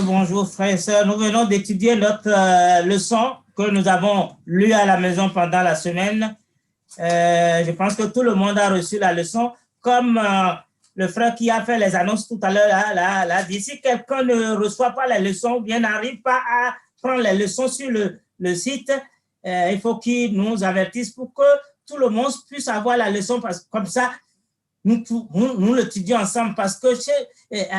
Bonjour frères et sœurs, nous venons d'étudier notre leçon que nous avons lue à la maison pendant la semaine. Je pense que tout le monde a reçu la leçon. Comme le frère qui a fait les annonces tout à l'heure l'a dit, si quelqu'un ne reçoit pas les leçons ou bien n'arrive pas à prendre les leçons sur le site, il faut qu'il nous avertisse pour que tout le monde puisse avoir la leçon, parce que comme ça, nous l'étudions ensemble, parce que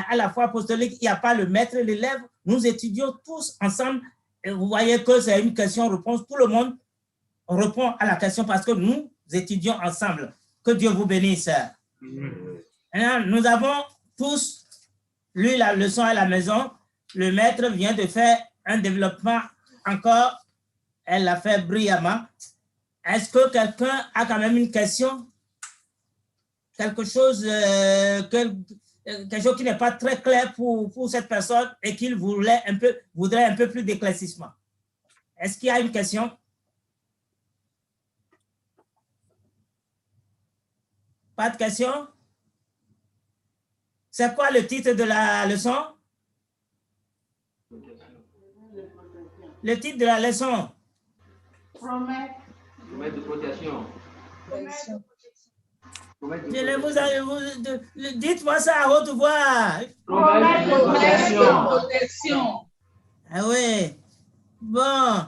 à la fois apostolique, il n'y a pas le maître et l'élève, nous étudions tous ensemble. Et vous voyez que c'est une question-réponse, tout le monde répond à la question parce que nous étudions ensemble. Que Dieu vous bénisse. Nous avons tous lu la leçon à la maison. Le maître vient de faire un développement encore. Elle l'a fait brillamment. Est-ce que quelqu'un a quand même une question? Quelque chose qui n'est pas très clair pour cette personne et qu'il voudrait un peu plus d'éclaircissement. Est-ce qu'il y a une question? Pas de question? C'est quoi le titre de la leçon? Le titre de la leçon? Promesse de protection. Dites-moi ça à haute voix. Promesse de protection. Ah oui. Bon.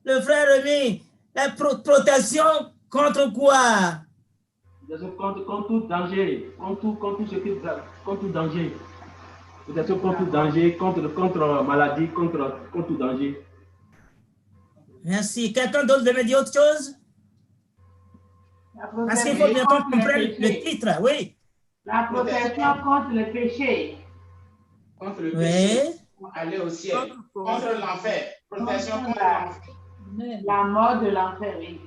Le frère Rémi, la protection contre quoi? Contre tout danger. Contre tout danger. Protection contre tout danger, contre maladie, contre tout danger. Merci. Quelqu'un d'autre veut me dire autre chose? Parce qu'il faut bien qu'on comprenne le titre, oui. La protection contre le péché. Contre le péché, pour aller au ciel. Contre l'enfer. Protection contre l'enfer. La mort de l'enfer, oui.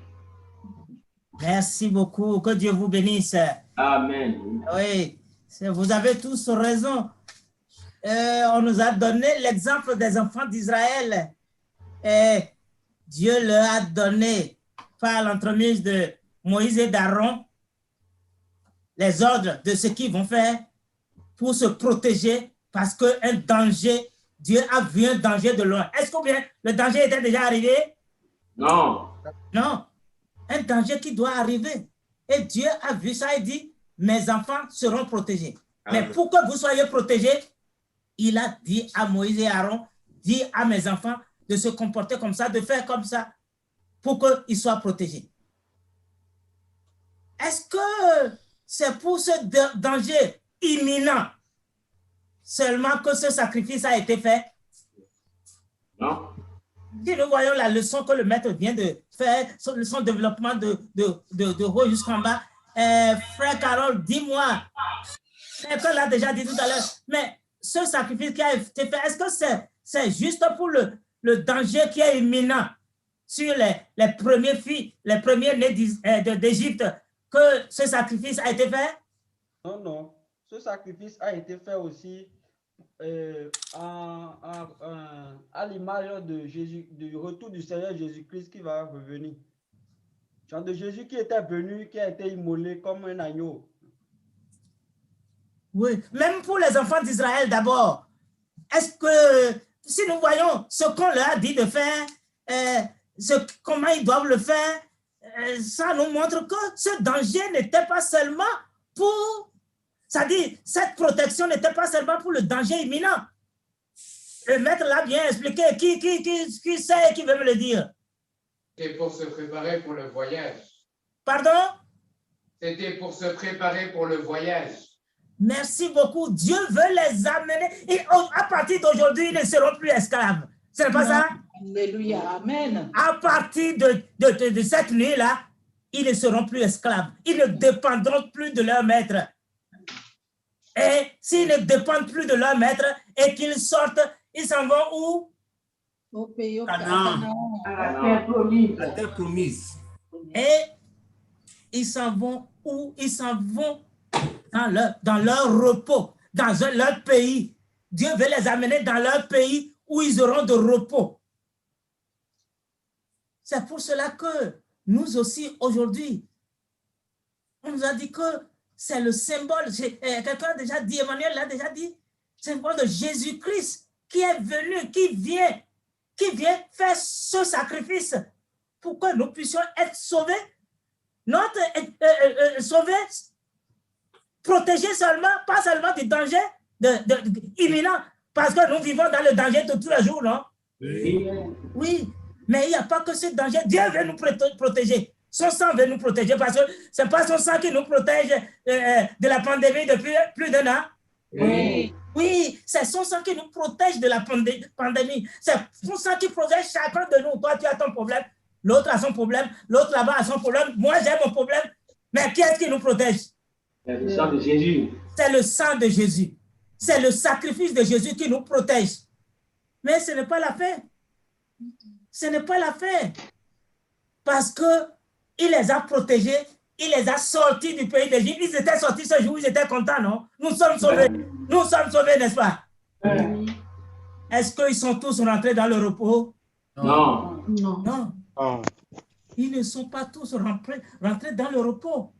Merci beaucoup. Que Dieu vous bénisse. Amen. Oui, vous avez tous raison. On nous a donné l'exemple des enfants d'Israël. Et Dieu leur a donné, par l'entremise de Moïse et d'Aaron, les ordres de ce qu'ils vont faire pour se protéger, parce qu'un danger, Dieu a vu un danger de loin. Est-ce que bien le danger était déjà arrivé? Non. Non. Un danger qui doit arriver. Et Dieu a vu ça et dit, mes enfants seront protégés. Mais pour que vous soyez protégés, il a dit à Moïse et Aaron, dit à mes enfants de se comporter comme ça, de faire comme ça, pour qu'ils soient protégés. Est-ce que c'est pour ce danger imminent seulement que ce sacrifice a été fait? Non. Si nous voyons la leçon que le maître vient de faire, son développement de haut jusqu'en bas, frère Carole, dis-moi, quelqu'un l'a déjà dit tout à l'heure, mais ce sacrifice qui a été fait, est-ce que c'est juste pour le danger qui est imminent sur les premières filles, les premiers nés d'Égypte, que ce sacrifice a été fait? Non, non. Ce sacrifice a été fait aussi à l'image du retour du Seigneur Jésus-Christ qui va revenir. Genre de Jésus qui était venu, qui a été immolé comme un agneau. Oui, même pour les enfants d'Israël d'abord. Est-ce que, si nous voyons ce qu'on leur a dit de faire, comment ils doivent le faire, ça nous montre que ce danger n'était pas seulement pour, c'est-à-dire, cette protection n'était pas seulement pour le danger imminent. Le maître l'a bien expliqué. Qui sait, qui veut me le dire? C'était pour se préparer pour le voyage. Pardon? C'était pour se préparer pour le voyage. Merci beaucoup. Dieu veut les amener. Et à partir d'aujourd'hui, ils ne seront plus esclaves. Ce n'est pas ça? Alléluia. Amen. À partir de cette nuit-là, ils ne seront plus esclaves. Ils ne dépendront plus de leur maître. Et s'ils ne dépendent plus de leur maître et qu'ils sortent, ils s'en vont où? Au pays, au Canaan. À la terre promise. La terre promise. Et ils s'en vont où? Ils s'en vont dans leur repos, dans leur pays. Dieu veut les amener dans leur pays où ils auront de repos. C'est pour cela que nous aussi, aujourd'hui, on nous a dit que c'est le symbole, quelqu'un a déjà dit, Emmanuel l'a déjà dit, symbole de Jésus-Christ qui est venu, qui vient faire ce sacrifice pour que nous puissions être sauvés, sauvés, protégés seulement, pas seulement du danger imminent, parce que nous vivons dans le danger de tous les jours, non? Oui, mais il n'y a pas que ce danger. Dieu veut nous protéger. Son sang veut nous protéger parce que ce n'est pas son sang qui nous protège de la pandémie depuis plus d'un an. Oui. Oui, c'est son sang qui nous protège de la pandémie. C'est son sang qui protège chacun de nous. Toi, tu as ton problème, l'autre a son problème, l'autre là-bas a son problème, moi j'ai mon problème. Mais qui est-ce qui nous protège? C'est le sang de Jésus. C'est le sang de Jésus. C'est le sacrifice de Jésus qui nous protège. Mais ce n'est pas la fin. Ce n'est pas la fin. Parce qu'il les a protégés, il les a sortis du pays d'Égypte. Ils étaient sortis ce jour, ils étaient contents, non? Nous sommes sauvés. Nous sommes sauvés, n'est-ce pas? Est-ce qu'ils sont tous rentrés dans le repos? Non. Non. Ils ne sont pas tous rentrés dans le repos.